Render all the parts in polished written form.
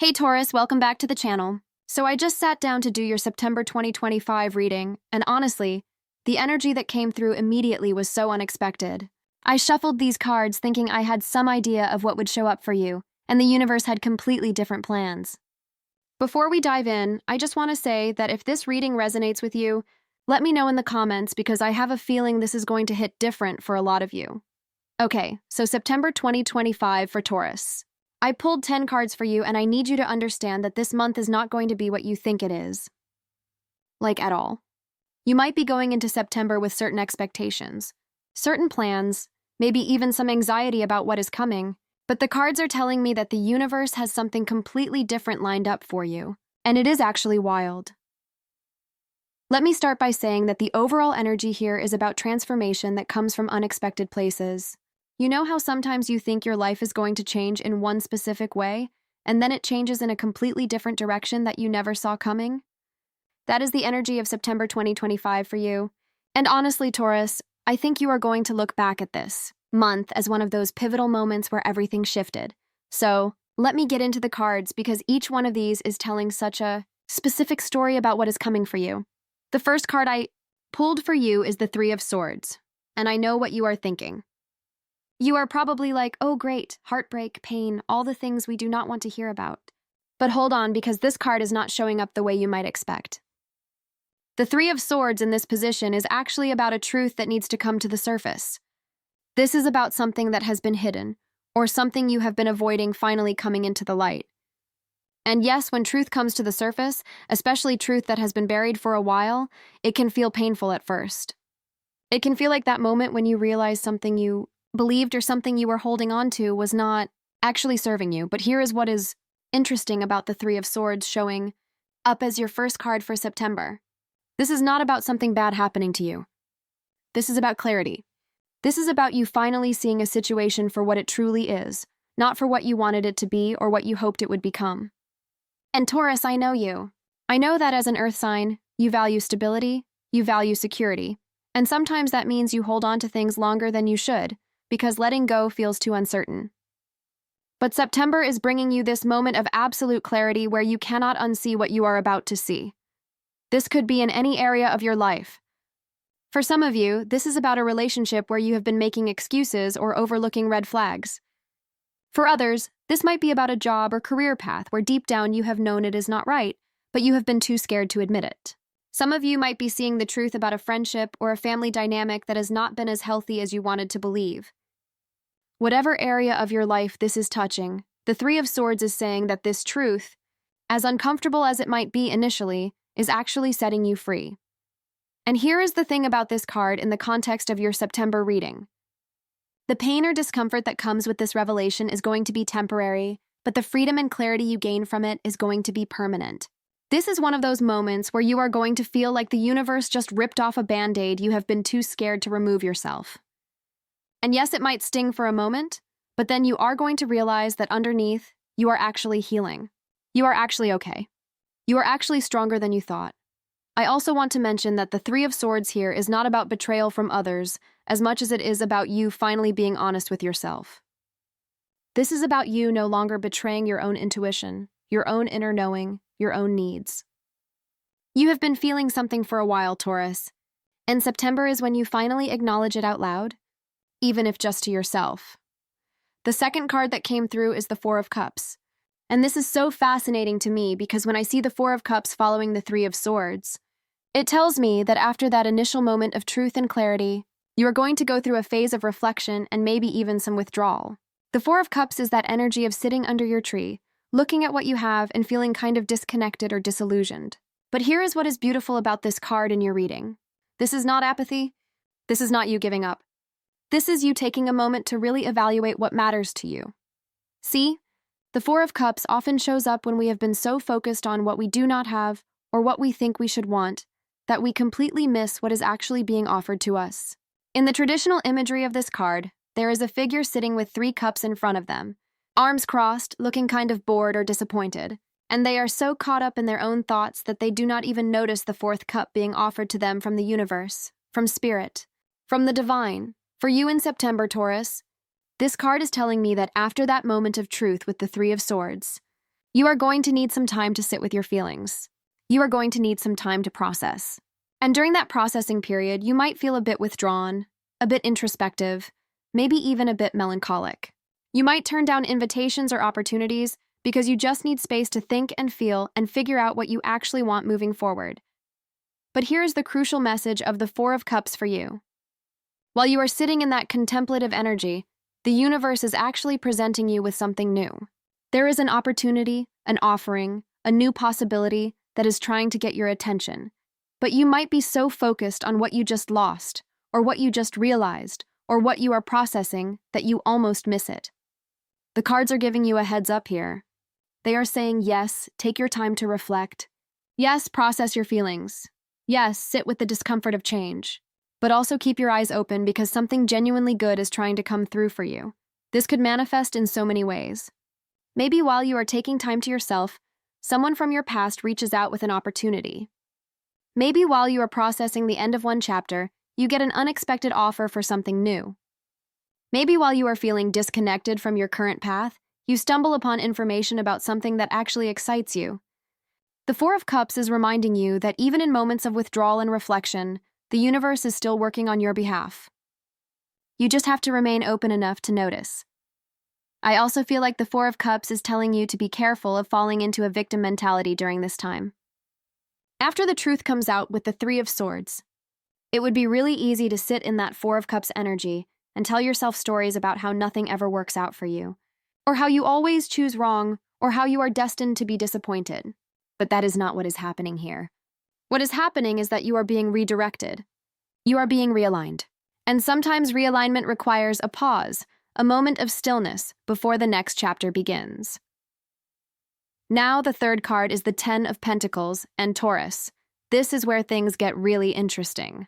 Hey Taurus, welcome back to the channel. So I just sat down to do your September 2025 reading, and honestly, the energy that came through immediately was so unexpected. I shuffled these cards thinking I had some idea of what would show up for you, and the universe had completely different plans. Before we dive in, I just want to say that if this reading resonates with you, let me know in the comments because I have a feeling this is going to hit different for a lot of you. Okay, so September 2025 for Taurus. I pulled 10 cards for you, and I need you to understand that this month is not going to be what you think it is. Like, at all. You might be going into September with certain expectations, certain plans, maybe even some anxiety about what is coming, but the cards are telling me that the universe has something completely different lined up for you, and it is actually wild. Let me start by saying that the overall energy here is about transformation that comes from unexpected places. You know how sometimes you think your life is going to change in one specific way, and then it changes in a completely different direction that you never saw coming? That is the energy of September 2025 for you. And honestly, Taurus, I think you are going to look back at this month as one of those pivotal moments where everything shifted. So, let me get into the cards because each one of these is telling such a specific story about what is coming for you. The first card I pulled for you is the Three of Swords, and I know what you are thinking. You are probably like, oh great, heartbreak, pain, all the things we do not want to hear about. But hold on, because this card is not showing up the way you might expect. The Three of Swords in this position is actually about a truth that needs to come to the surface. This is about something that has been hidden, or something you have been avoiding finally coming into the light. And yes, when truth comes to the surface, especially truth that has been buried for a while, it can feel painful at first. It can feel like that moment when you realize something you believed or something you were holding on to was not actually serving you. But here is what is interesting about the Three of Swords showing up as your first card for September. This is not about something bad happening to you. This is about clarity. This is about you finally seeing a situation for what it truly is, not for what you wanted it to be or what you hoped it would become. And Taurus, I know you. I know that as an earth sign, you value stability, you value security, and sometimes that means you hold on to things longer than you should, because letting go feels too uncertain. But September is bringing you this moment of absolute clarity where you cannot unsee what you are about to see. This could be in any area of your life. For some of you, this is about a relationship where you have been making excuses or overlooking red flags. For others, this might be about a job or career path where deep down you have known it is not right, but you have been too scared to admit it. Some of you might be seeing the truth about a friendship or a family dynamic that has not been as healthy as you wanted to believe. Whatever area of your life this is touching, the Three of Swords is saying that this truth, as uncomfortable as it might be initially, is actually setting you free. And here is the thing about this card in the context of your September reading. The pain or discomfort that comes with this revelation is going to be temporary, but the freedom and clarity you gain from it is going to be permanent. This is one of those moments where you are going to feel like the universe just ripped off a band-aid you have been too scared to remove yourself. And yes, it might sting for a moment, but then you are going to realize that underneath, you are actually healing. You are actually okay. You are actually stronger than you thought. I also want to mention that the Three of Swords here is not about betrayal from others as much as it is about you finally being honest with yourself. This is about you no longer betraying your own intuition, your own inner knowing, your own needs. You have been feeling something for a while, Taurus, and September is when you finally acknowledge it out loud, even if just to yourself. The second card that came through is the Four of Cups. And this is so fascinating to me because when I see the Four of Cups following the Three of Swords, it tells me that after that initial moment of truth and clarity, you are going to go through a phase of reflection and maybe even some withdrawal. The Four of Cups is that energy of sitting under your tree, looking at what you have and feeling kind of disconnected or disillusioned. But here is what is beautiful about this card in your reading. This is not apathy. This is not you giving up. This is you taking a moment to really evaluate what matters to you. See? The Four of Cups often shows up when we have been so focused on what we do not have or what we think we should want that we completely miss what is actually being offered to us. In the traditional imagery of this card, there is a figure sitting with three cups in front of them, arms crossed, looking kind of bored or disappointed, and they are so caught up in their own thoughts that they do not even notice the fourth cup being offered to them from the universe, from spirit, from the divine. For you in September, Taurus, this card is telling me that after that moment of truth with the Three of Swords, You are going to need some time to sit with your feelings. You are going to need some time to process. And during that processing period, you might feel a bit withdrawn, a bit introspective, maybe even a bit melancholic. You might turn down invitations or opportunities because you just need space to think and feel and figure out what you actually want moving forward. But here's the crucial message of the Four of Cups for you. While you are sitting in that contemplative energy, the universe is actually presenting you with something new. There is an opportunity, an offering, a new possibility that is trying to get your attention. But you might be so focused on what you just lost, or what you just realized, or what you are processing that you almost miss it. The cards are giving you a heads up here. They are saying, yes, take your time to reflect. Yes, process your feelings. Yes, sit with the discomfort of change. But also keep your eyes open because something genuinely good is trying to come through for you. This could manifest in so many ways. Maybe while you are taking time to yourself, someone from your past reaches out with an opportunity. Maybe while you are processing the end of one chapter, you get an unexpected offer for something new. Maybe while you are feeling disconnected from your current path, you stumble upon information about something that actually excites you. The Four of Cups is reminding you that even in moments of withdrawal and reflection, the universe is still working on your behalf. You just have to remain open enough to notice. I also feel like the Four of Cups is telling you to be careful of falling into a victim mentality during this time. After the truth comes out with the Three of Swords, it would be really easy to sit in that Four of Cups energy and tell yourself stories about how nothing ever works out for you, or how you always choose wrong, or how you are destined to be disappointed. But that is not what is happening here. What is happening is that you are being redirected. You are being realigned. And sometimes realignment requires a pause, a moment of stillness before the next chapter begins. Now the third card is the Ten of Pentacles and Taurus. This is where things get really interesting.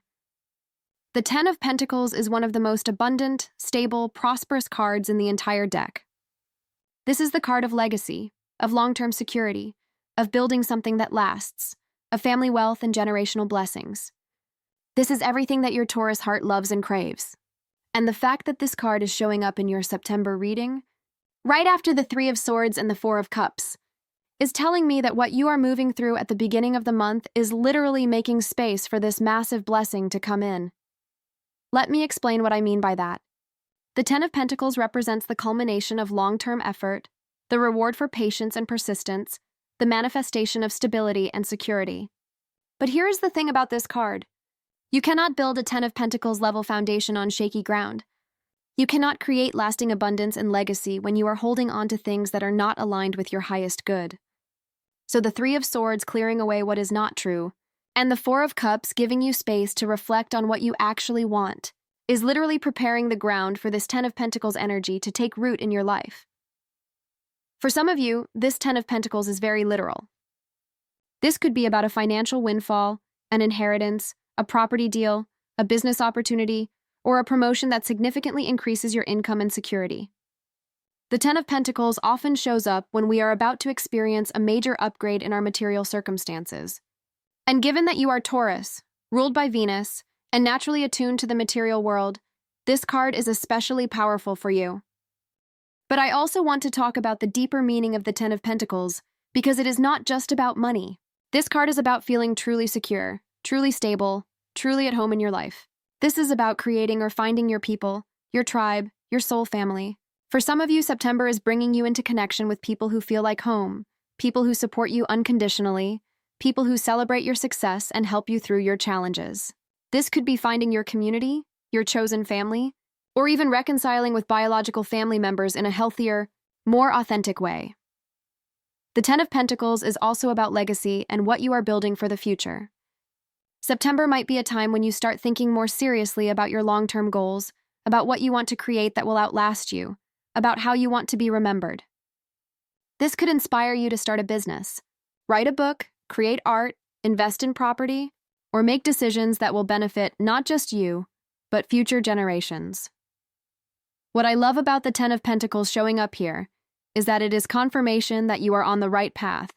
The Ten of Pentacles is one of the most abundant, stable, prosperous cards in the entire deck. This is the card of legacy, of long-term security, of building something that lasts, of family wealth and generational blessings. This is everything that your Taurus heart loves and craves. And the fact that this card is showing up in your September reading, right after the Three of Swords and the Four of Cups, is telling me that what you are moving through at the beginning of the month is literally making space for this massive blessing to come in. Let me explain what I mean by that. The Ten of Pentacles represents the culmination of long-term effort, the reward for patience and persistence, the manifestation of stability and security. But here is the thing about this card. You cannot build a Ten of Pentacles level foundation on shaky ground. You cannot create lasting abundance and legacy when you are holding on to things that are not aligned with your highest good. So the Three of Swords clearing away what is not true, and the Four of Cups giving you space to reflect on what you actually want, is literally preparing the ground for this Ten of Pentacles energy to take root in your life. For some of you, this Ten of Pentacles is very literal. This could be about a financial windfall, an inheritance, a property deal, a business opportunity, or a promotion that significantly increases your income and security. The Ten of Pentacles often shows up when we are about to experience a major upgrade in our material circumstances. And given that you are Taurus, ruled by Venus, and naturally attuned to the material world, this card is especially powerful for you. But I also want to talk about the deeper meaning of the Ten of Pentacles, because it is not just about money. This card is about feeling truly secure, truly stable, truly at home in your life. This is about creating or finding your people, your tribe, your soul family. For some of you, September is bringing you into connection with people who feel like home, people who support you unconditionally, people who celebrate your success and help you through your challenges. This could be finding your community, your chosen family, or even reconciling with biological family members in a healthier, more authentic way. The Ten of Pentacles is also about legacy and what you are building for the future. September might be a time when you start thinking more seriously about your long-term goals, about what you want to create that will outlast you, about how you want to be remembered. This could inspire you to start a business, write a book, create art, invest in property, or make decisions that will benefit not just you, but future generations. What I love about the Ten of Pentacles showing up here is that it is confirmation that you are on the right path,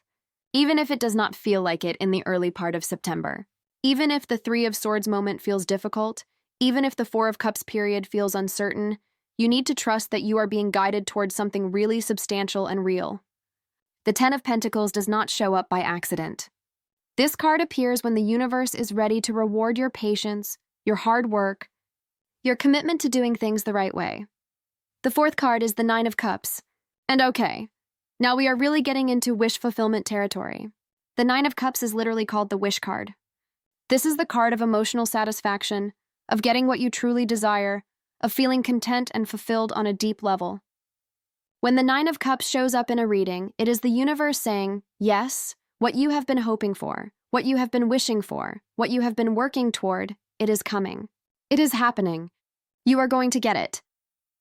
even if it does not feel like it in the early part of September. Even if the Three of Swords moment feels difficult, even if the Four of Cups period feels uncertain, you need to trust that you are being guided towards something really substantial and real. The Ten of Pentacles does not show up by accident. This card appears when the universe is ready to reward your patience, your hard work, your commitment to doing things the right way. The fourth card is the Nine of Cups. And okay, now we are really getting into wish fulfillment territory. The Nine of Cups is literally called the wish card. This is the card of emotional satisfaction, of getting what you truly desire, of feeling content and fulfilled on a deep level. When the Nine of Cups shows up in a reading, it is the universe saying, yes, what you have been hoping for, what you have been wishing for, what you have been working toward, it is coming. It is happening. You are going to get it.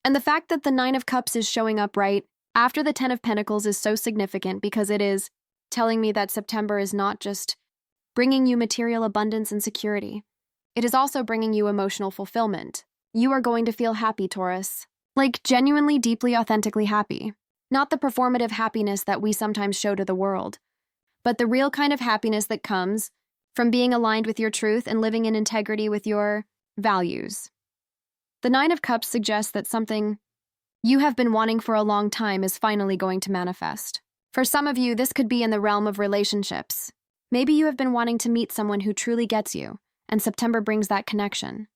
And the fact that the Nine of Cups is showing up right after the Ten of Pentacles is so significant because it is telling me that September is not just bringing you material abundance and security. It is also bringing you emotional fulfillment. You are going to feel happy, Taurus. Like genuinely, deeply, authentically happy. Not the performative happiness that we sometimes show to the world, but the real kind of happiness that comes from being aligned with your truth and living in integrity with your values. The Nine of Cups suggests that something you have been wanting for a long time is finally going to manifest. For some of you, this could be in the realm of relationships. Maybe you have been wanting to meet someone who truly gets you, and September brings that connection.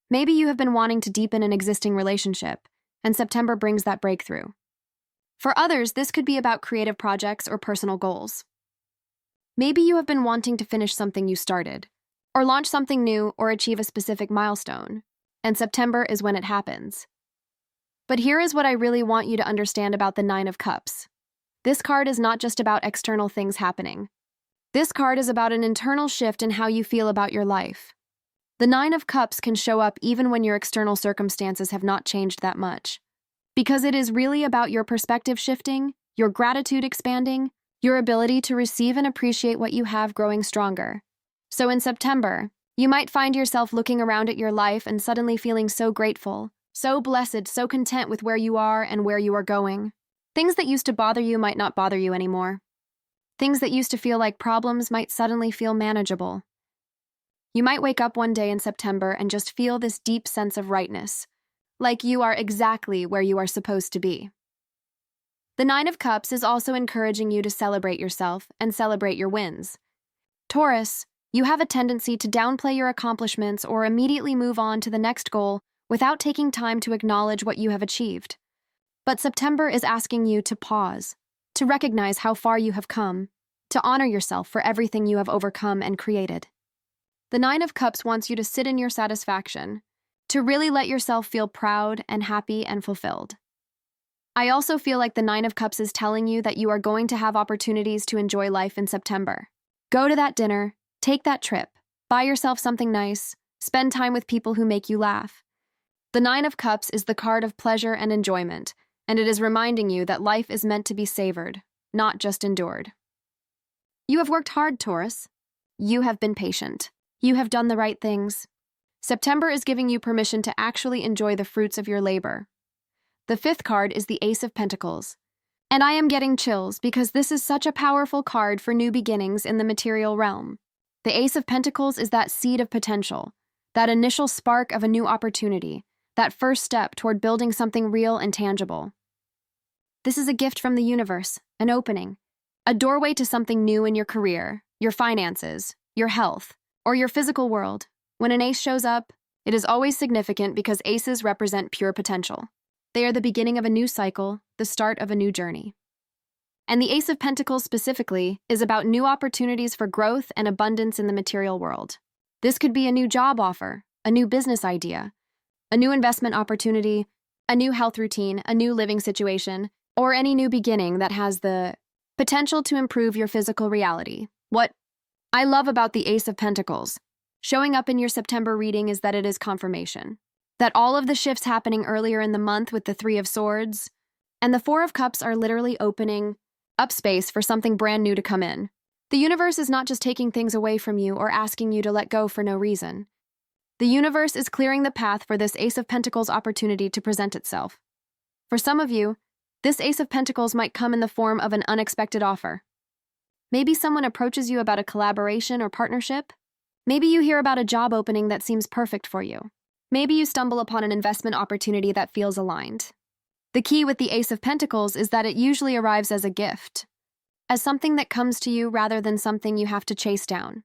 Maybe you have been wanting to deepen an existing relationship, and September brings that breakthrough. For others, this could be about creative projects or personal goals. Maybe you have been wanting to finish something you started, or launch something new or achieve a specific milestone, and September is when it happens. But here is what I really want you to understand about the Nine of Cups. This card is not just about external things happening. This card is about an internal shift in how you feel about your life. The Nine of Cups can show up even when your external circumstances have not changed that much, because it is really about your perspective shifting, your gratitude expanding, your ability to receive and appreciate what you have growing stronger. So in September, you might find yourself looking around at your life and suddenly feeling so grateful, so blessed, so content with where you are and where you are going. Things that used to bother you might not bother you anymore. Things that used to feel like problems might suddenly feel manageable. You might wake up one day in September and just feel this deep sense of rightness, like you are exactly where you are supposed to be. The Nine of Cups is also encouraging you to celebrate yourself and celebrate your wins. Taurus, you have a tendency to downplay your accomplishments or immediately move on to the next goal without taking time to acknowledge what you have achieved. But September is asking you to pause, to recognize how far you have come, to honor yourself for everything you have overcome and created. The Nine of Cups wants you to sit in your satisfaction, to really let yourself feel proud and happy and fulfilled. I also feel like the Nine of Cups is telling you that you are going to have opportunities to enjoy life in September. Go to that dinner, take that trip, buy yourself something nice, spend time with people who make you laugh. The Nine of Cups is the card of pleasure and enjoyment, and it is reminding you that life is meant to be savored, not just endured. You have worked hard, Taurus. You have been patient. You have done the right things. September is giving you permission to actually enjoy the fruits of your labor. The fifth card is the Ace of Pentacles. And I am getting chills because this is such a powerful card for new beginnings in the material realm. The Ace of Pentacles is that seed of potential, that initial spark of a new opportunity, that first step toward building something real and tangible. This is a gift from the universe, an opening, a doorway to something new in your career, your finances, your health, or your physical world. When an ace shows up, it is always significant because aces represent pure potential. They are the beginning of a new cycle, the start of a new journey. And the Ace of Pentacles specifically is about new opportunities for growth and abundance in the material world. This could be a new job offer, a new business idea, a new investment opportunity, a new health routine, a new living situation, or any new beginning that has the potential to improve your physical reality. What I love about the Ace of Pentacles showing up in your September reading is that it is confirmation. That all of the shifts happening earlier in the month with the Three of Swords and the Four of Cups are literally opening up space for something brand new to come in. The universe is not just taking things away from you or asking you to let go for no reason. The universe is clearing the path for this Ace of Pentacles opportunity to present itself. For some of you, this Ace of Pentacles might come in the form of an unexpected offer. Maybe someone approaches you about a collaboration or partnership. Maybe you hear about a job opening that seems perfect for you. Maybe you stumble upon an investment opportunity that feels aligned. The key with the Ace of Pentacles is that it usually arrives as a gift, as something that comes to you rather than something you have to chase down.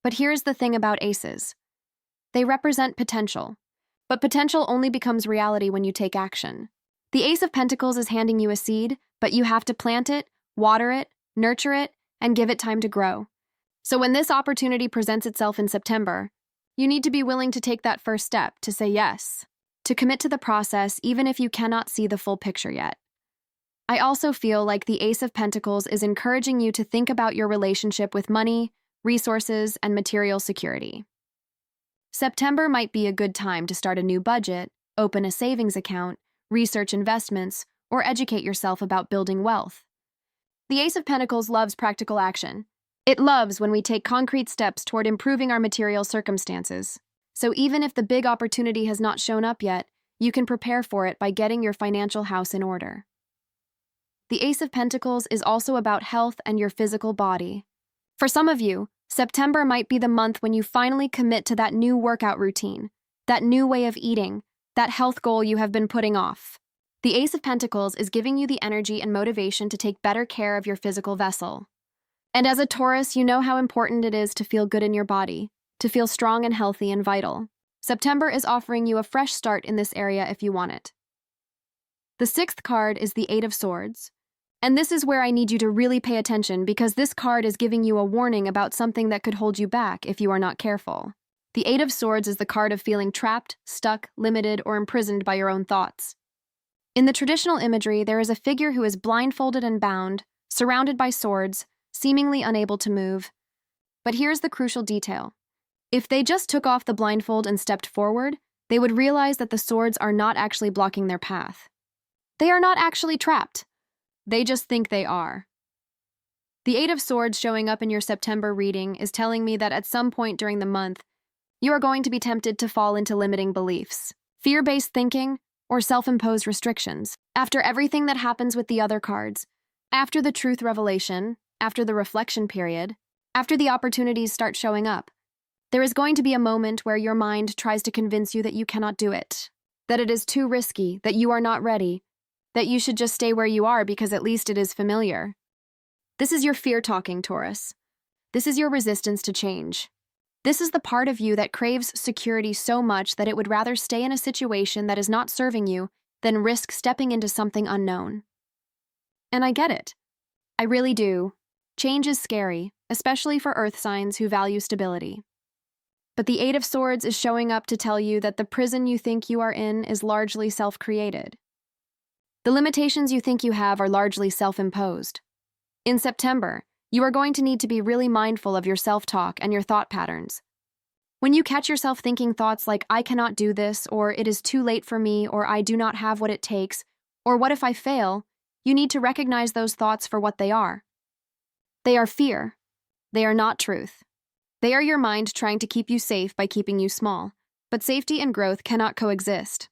But here's the thing about aces. They represent potential, but potential only becomes reality when you take action. The Ace of Pentacles is handing you a seed, but you have to plant it, water it, nurture it, and give it time to grow. So when this opportunity presents itself in September, you need to be willing to take that first step, to say yes, to commit to the process even if you cannot see the full picture yet. I also feel like the Ace of Pentacles is encouraging you to think about your relationship with money, resources, and material security. September might be a good time to start a new budget, open a savings account, research investments, or educate yourself about building wealth. The Ace of Pentacles loves practical action. It loves when we take concrete steps toward improving our material circumstances. So even if the big opportunity has not shown up yet, you can prepare for it by getting your financial house in order. The Ace of Pentacles is also about health and your physical body. For some of you, September might be the month when you finally commit to that new workout routine, that new way of eating, that health goal you have been putting off. The Ace of Pentacles is giving you the energy and motivation to take better care of your physical vessel. And as a Taurus, you know how important it is to feel good in your body, to feel strong and healthy and vital. September is offering you a fresh start in this area if you want it. The sixth card is the Eight of Swords. And this is where I need you to really pay attention because this card is giving you a warning about something that could hold you back if you are not careful. The Eight of Swords is the card of feeling trapped, stuck, limited, or imprisoned by your own thoughts. In the traditional imagery, there is a figure who is blindfolded and bound, surrounded by swords, seemingly unable to move. But here's the crucial detail. If they just took off the blindfold and stepped forward, they would realize that the swords are not actually blocking their path. They are not actually trapped. They just think they are. The Eight of Swords showing up in your September reading is telling me that at some point during the month, you are going to be tempted to fall into limiting beliefs, fear-based thinking, or self-imposed restrictions. After everything that happens with the other cards, after the truth revelation, after the reflection period, after the opportunities start showing up, there is going to be a moment where your mind tries to convince you that you cannot do it, that it is too risky, that you are not ready, that you should just stay where you are because at least it is familiar. This is your fear talking, Taurus. This is your resistance to change. This is the part of you that craves security so much that it would rather stay in a situation that is not serving you than risk stepping into something unknown. And I get it. I really do. Change is scary, especially for earth signs who value stability. But the Eight of Swords is showing up to tell you that the prison you think you are in is largely self-created. The limitations you think you have are largely self-imposed. In September, you are going to need to be really mindful of your self-talk and your thought patterns. When you catch yourself thinking thoughts like, I cannot do this, or it is too late for me, or I do not have what it takes, or what if I fail, you need to recognize those thoughts for what they are. They are fear. They are not truth. They are your mind trying to keep you safe by keeping you small. But safety and growth cannot coexist.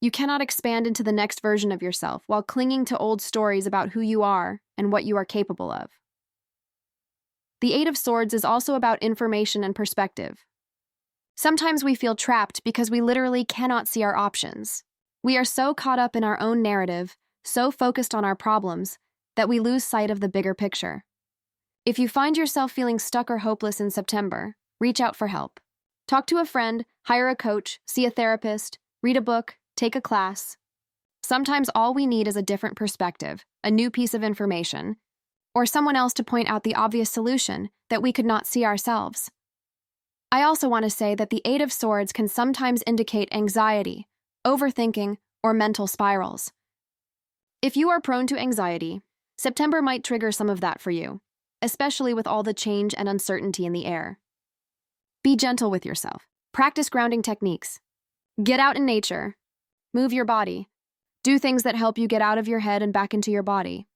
You cannot expand into the next version of yourself while clinging to old stories about who you are and what you are capable of. The Eight of Swords is also about information and perspective. Sometimes we feel trapped because we literally cannot see our options. We are so caught up in our own narrative, so focused on our problems, that we lose sight of the bigger picture. If you find yourself feeling stuck or hopeless in September, reach out for help. Talk to a friend, hire a coach, see a therapist, read a book, take a class. Sometimes all we need is a different perspective, a new piece of information, or someone else to point out the obvious solution that we could not see ourselves. I also want to say that the Eight of Swords can sometimes indicate anxiety, overthinking, or mental spirals. If you are prone to anxiety, September might trigger some of that for you, especially with all the change and uncertainty in the air. Be gentle with yourself. Practice grounding techniques. Get out in nature. Move your body. Do things that help you get out of your head and back into your body.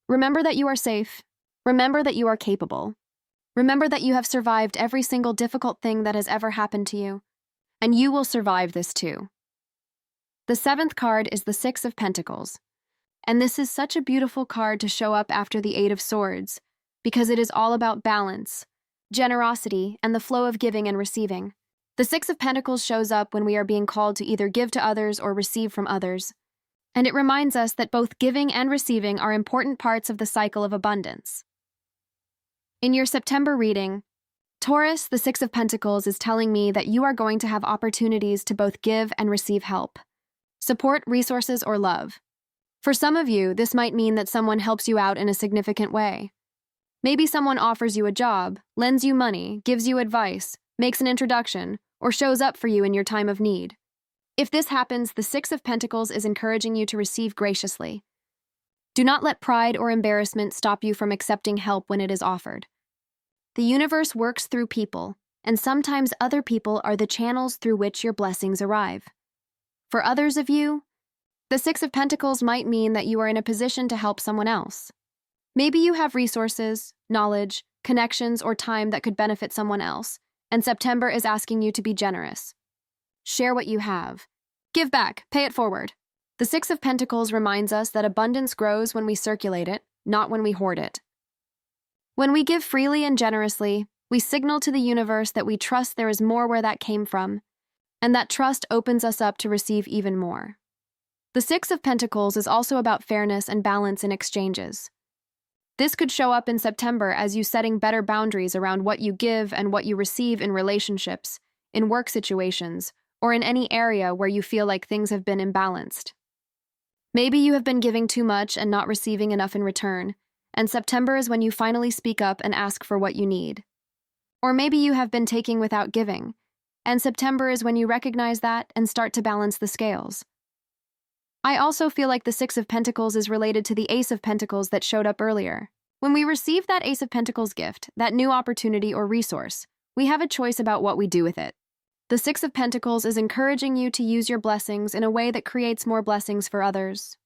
Remember that you are safe. Remember that you are capable. Remember that you have survived every single difficult thing that has ever happened to you, and you will survive this too. The seventh card is the Six of Pentacles, and this is such a beautiful card to show up after the Eight of Swords, because it is all about balance, generosity, and the flow of giving and receiving. The Six of Pentacles shows up when we are being called to either give to others or receive from others. And it reminds us that both giving and receiving are important parts of the cycle of abundance. In your September reading, Taurus, the Six of Pentacles, is telling me that you are going to have opportunities to both give and receive help, support, resources, or love. For some of you, this might mean that someone helps you out in a significant way. Maybe someone offers you a job, lends you money, gives you advice, makes an introduction, or shows up for you in your time of need. If this happens, the Six of Pentacles is encouraging you to receive graciously. Do not let pride or embarrassment stop you from accepting help when it is offered. The universe works through people, and sometimes other people are the channels through which your blessings arrive. For others of you, the Six of Pentacles might mean that you are in a position to help someone else. Maybe you have resources, knowledge, connections, or time that could benefit someone else, and September is asking you to be generous. Share what you have. Give back, pay it forward. The Six of Pentacles reminds us that abundance grows when we circulate it, not when we hoard it. When we give freely and generously, we signal to the universe that we trust there is more where that came from, and that trust opens us up to receive even more. The Six of Pentacles is also about fairness and balance in exchanges. This could show up in September as you setting better boundaries around what you give and what you receive in relationships, in work situations, or in any area where you feel like things have been imbalanced. Maybe you have been giving too much and not receiving enough in return, and September is when you finally speak up and ask for what you need. Or maybe you have been taking without giving, and September is when you recognize that and start to balance the scales. I also feel like the Six of Pentacles is related to the Ace of Pentacles that showed up earlier. When we receive that Ace of Pentacles gift, that new opportunity or resource, we have a choice about what we do with it. The Six of Pentacles is encouraging you to use your blessings in a way that creates more blessings for others.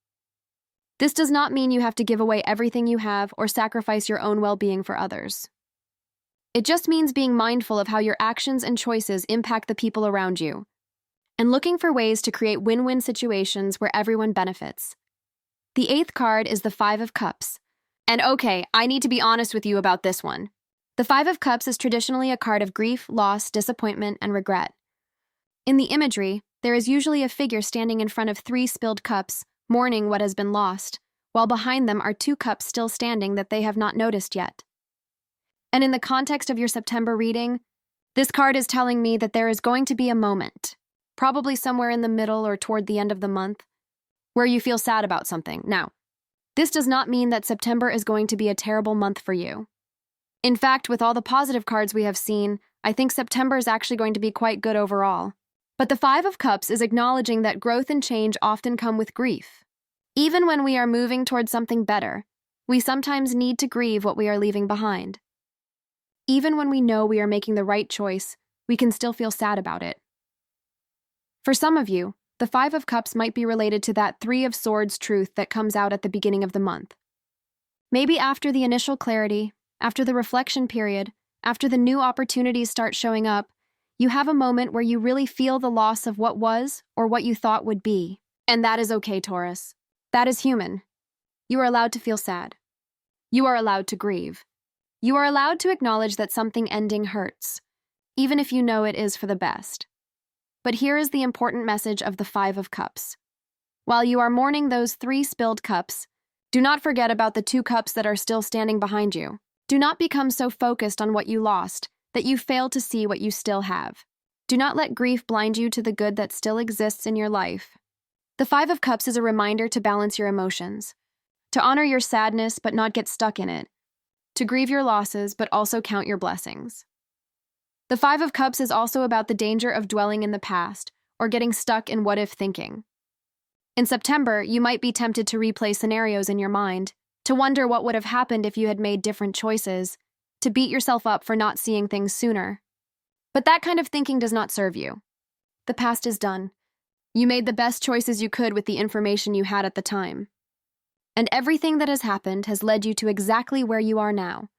This does not mean you have to give away everything you have or sacrifice your own well-being for others. It just means being mindful of how your actions and choices impact the people around you, and looking for ways to create win-win situations where everyone benefits. The 8th card is the Five of Cups. And okay, I need to be honest with you about this one. The Five of Cups is traditionally a card of grief, loss, disappointment, and regret. In the imagery, there is usually a figure standing in front of 3 spilled cups, mourning what has been lost, while behind them are 2 cups still standing that they have not noticed yet. And in the context of your September reading, this card is telling me that there is going to be a moment, probably somewhere in the middle or toward the end of the month, where you feel sad about something. Now, this does not mean that September is going to be a terrible month for you. In fact, with all the positive cards we have seen, I think September is actually going to be quite good overall. But the Five of Cups is acknowledging that growth and change often come with grief. Even when we are moving towards something better, we sometimes need to grieve what we are leaving behind. Even when we know we are making the right choice, we can still feel sad about it. For some of you, the Five of Cups might be related to that Three of Swords truth that comes out at the beginning of the month. Maybe after the initial clarity, after the reflection period, after the new opportunities start showing up, you have a moment where you really feel the loss of what was or what you thought would be. And that is okay, Taurus. That is human. You are allowed to feel sad. You are allowed to grieve. You are allowed to acknowledge that something ending hurts, even if you know it is for the best. But here is the important message of the Five of Cups. While you are mourning those 3 spilled cups, do not forget about the 2 cups that are still standing behind you. Do not become so focused on what you lost that you fail to see what you still have. Do not let grief blind you to the good that still exists in your life. The Five of Cups is a reminder to balance your emotions, to honor your sadness but not get stuck in it, to grieve your losses but also count your blessings. The Five of Cups is also about the danger of dwelling in the past or getting stuck in what-if thinking. In September, you might be tempted to replay scenarios in your mind, to wonder what would have happened if you had made different choices, to beat yourself up for not seeing things sooner. But that kind of thinking does not serve you. The past is done. You made the best choices you could with the information you had at the time. And everything that has happened has led you to exactly where you are now,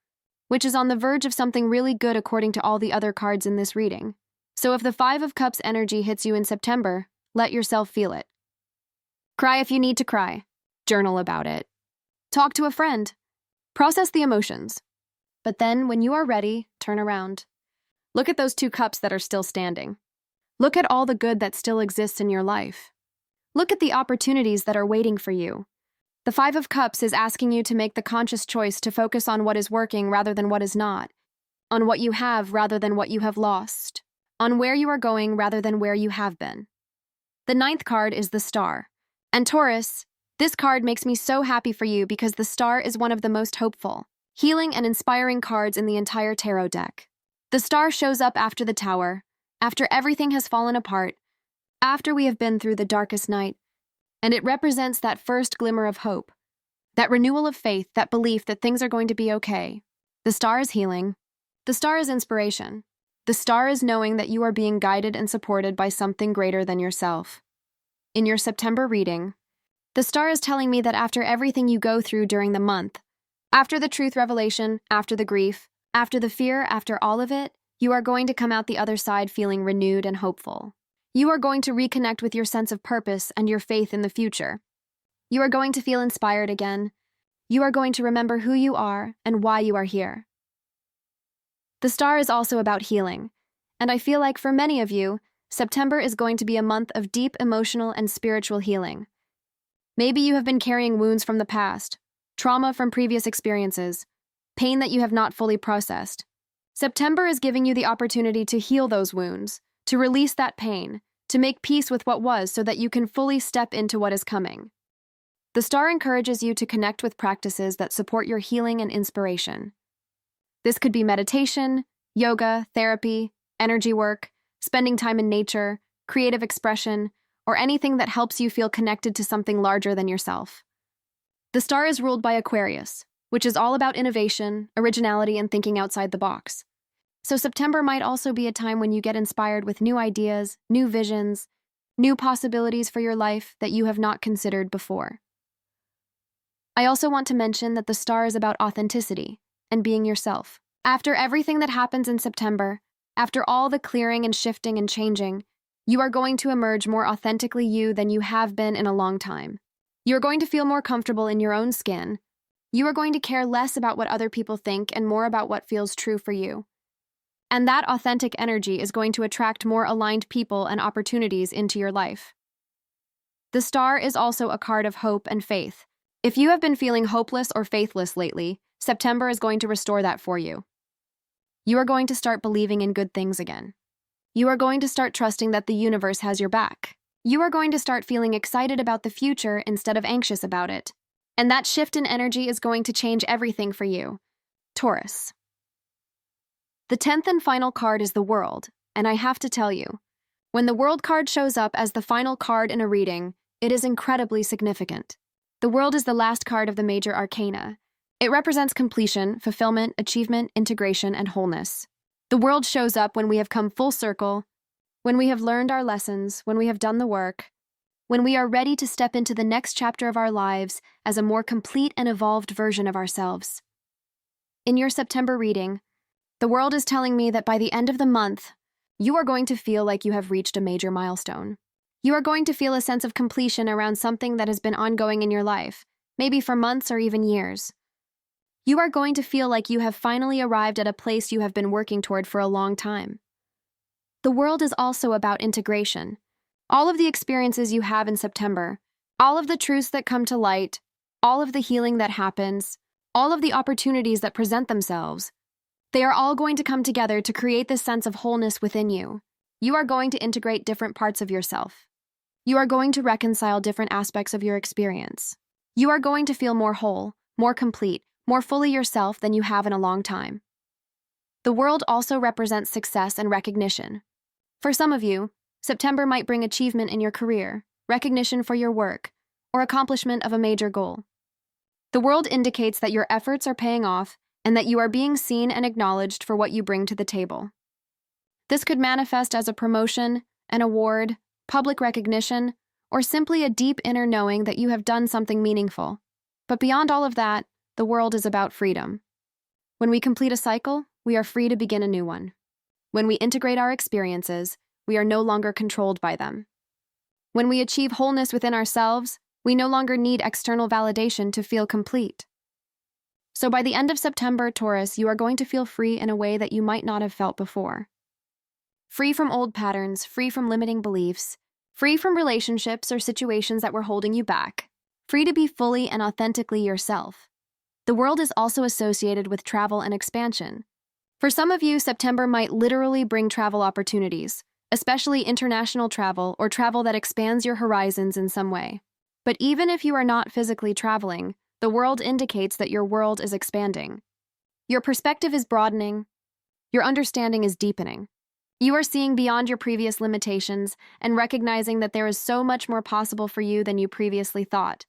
which is on the verge of something really good according to all the other cards in this reading. So if the Five of Cups energy hits you in September, let yourself feel it. Cry if you need to cry. Journal about it. Talk to a friend. Process the emotions. But then, when you are ready, turn around. Look at those 2 cups that are still standing. Look at all the good that still exists in your life. Look at the opportunities that are waiting for you. The Five of Cups is asking you to make the conscious choice to focus on what is working rather than what is not, on what you have rather than what you have lost, on where you are going rather than where you have been. The ninth card is the Star. And Taurus, this card makes me so happy for you because the Star is one of the most hopeful, healing, and inspiring cards in the entire tarot deck. The Star shows up after the Tower, after everything has fallen apart, after we have been through the darkest night, and it represents that first glimmer of hope, that renewal of faith, that belief that things are going to be okay. The Star is healing. The Star is inspiration. The Star is knowing that you are being guided and supported by something greater than yourself. In your September reading, the Star is telling me that after everything you go through during the month, after the truth revelation, after the grief, after the fear, after all of it, you are going to come out the other side feeling renewed and hopeful. You are going to reconnect with your sense of purpose and your faith in the future. You are going to feel inspired again. You are going to remember who you are and why you are here. The Star is also about healing, and I feel like for many of you, September is going to be a month of deep emotional and spiritual healing. Maybe you have been carrying wounds from the past, trauma from previous experiences, pain that you have not fully processed. September is giving you the opportunity to heal those wounds, to release that pain, to make peace with what was so that you can fully step into what is coming. The Star encourages you to connect with practices that support your healing and inspiration. This could be meditation, yoga, therapy, energy work, spending time in nature, creative expression, or anything that helps you feel connected to something larger than yourself. The Star is ruled by Aquarius, which is all about innovation, originality, and thinking outside the box. So September might also be a time when you get inspired with new ideas, new visions, new possibilities for your life that you have not considered before. I also want to mention that the Star is about authenticity and being yourself. After everything that happens in September, after all the clearing and shifting and changing, you are going to emerge more authentically you than you have been in a long time. You are going to feel more comfortable in your own skin. You are going to care less about what other people think and more about what feels true for you. And that authentic energy is going to attract more aligned people and opportunities into your life. The Star is also a card of hope and faith. If you have been feeling hopeless or faithless lately, September is going to restore that for you. You are going to start believing in good things again. You are going to start trusting that the universe has your back. You are going to start feeling excited about the future instead of anxious about it. And that shift in energy is going to change everything for you. Taurus. The 10th and final card is the World, and I have to tell you, when the World card shows up as the final card in a reading, it is incredibly significant. The World is the last card of the major arcana. It represents completion, fulfillment, achievement, integration, and wholeness. The World shows up when we have come full circle, when we have learned our lessons, when we have done the work, when we are ready to step into the next chapter of our lives as a more complete and evolved version of ourselves. In your September reading, the World is telling me that by the end of the month, you are going to feel like you have reached a major milestone. You are going to feel a sense of completion around something that has been ongoing in your life, maybe for months or even years. You are going to feel like you have finally arrived at a place you have been working toward for a long time. The World is also about integration. All of the experiences you have in September, all of the truths that come to light, all of the healing that happens, all of the opportunities that present themselves, they are all going to come together to create this sense of wholeness within you. You are going to integrate different parts of yourself. You are going to reconcile different aspects of your experience. You are going to feel more whole, more complete, more fully yourself than you have in a long time. The World also represents success and recognition. For some of you, September might bring achievement in your career, recognition for your work, or accomplishment of a major goal. The World indicates that your efforts are paying off and that you are being seen and acknowledged for what you bring to the table. This could manifest as a promotion, an award, public recognition, or simply a deep inner knowing that you have done something meaningful. But beyond all of that, the World is about freedom. When we complete a cycle, we are free to begin a new one. When we integrate our experiences, we are no longer controlled by them. When we achieve wholeness within ourselves, we no longer need external validation to feel complete. So by the end of September, Taurus, you are going to feel free in a way that you might not have felt before. Free from old patterns, free from limiting beliefs, Free from relationships or situations that were holding you back. Free to be fully and authentically yourself. The world is also associated with travel and expansion. For some of you, September might literally bring travel opportunities, especially international travel or travel that expands your horizons in some way. But even if you are not physically traveling, the world indicates that your world is expanding. Your perspective is broadening. Your understanding is deepening. You are seeing beyond your previous limitations and recognizing that there is so much more possible for you than you previously thought.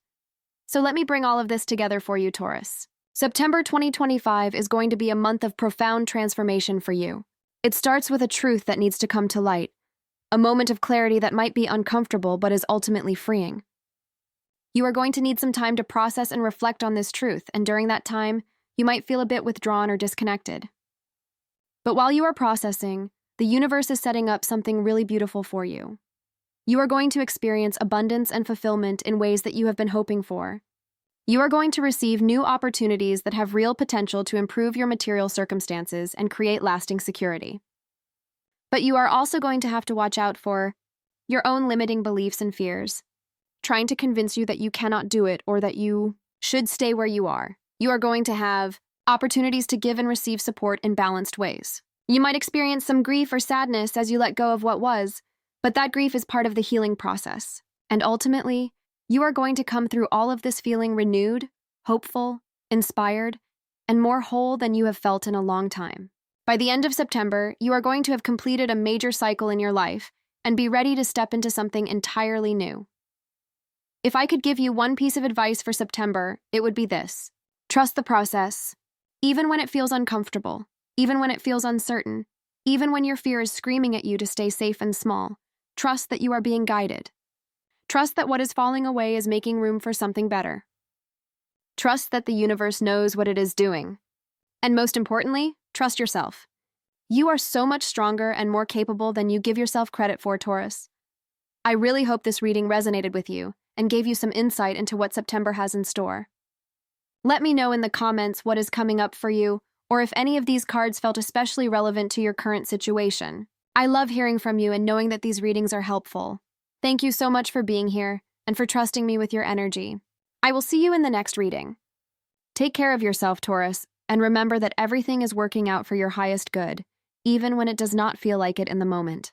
So let me bring all of this together for you, Taurus. September 2025 is going to be a month of profound transformation for you. It starts with a truth that needs to come to light, a moment of clarity that might be uncomfortable but is ultimately freeing. You are going to need some time to process and reflect on this truth, and during that time, you might feel a bit withdrawn or disconnected. But while you are processing, the universe is setting up something really beautiful for you. You are going to experience abundance and fulfillment in ways that you have been hoping for. You are going to receive new opportunities that have real potential to improve your material circumstances and create lasting security. But you are also going to have to watch out for your own limiting beliefs and fears, trying to convince you that you cannot do it or that you should stay where you are. You are going to have opportunities to give and receive support in balanced ways. You might experience some grief or sadness as you let go of what was, but that grief is part of the healing process. And ultimately, you are going to come through all of this feeling renewed, hopeful, inspired, and more whole than you have felt in a long time. By the end of September, you are going to have completed a major cycle in your life and be ready to step into something entirely new. If I could give you one piece of advice for September, it would be this. Trust the process. Even when it feels uncomfortable, even when it feels uncertain, even when your fear is screaming at you to stay safe and small, trust that you are being guided. Trust that what is falling away is making room for something better. Trust that the universe knows what it is doing. And most importantly, trust yourself. You are so much stronger and more capable than you give yourself credit for, Taurus. I really hope this reading resonated with you and gave you some insight into what September has in store. Let me know in the comments what is coming up for you, or if any of these cards felt especially relevant to your current situation. I love hearing from you and knowing that these readings are helpful. Thank you so much for being here and for trusting me with your energy. I will see you in the next reading. Take care of yourself, Taurus, and remember that everything is working out for your highest good, even when it does not feel like it in the moment.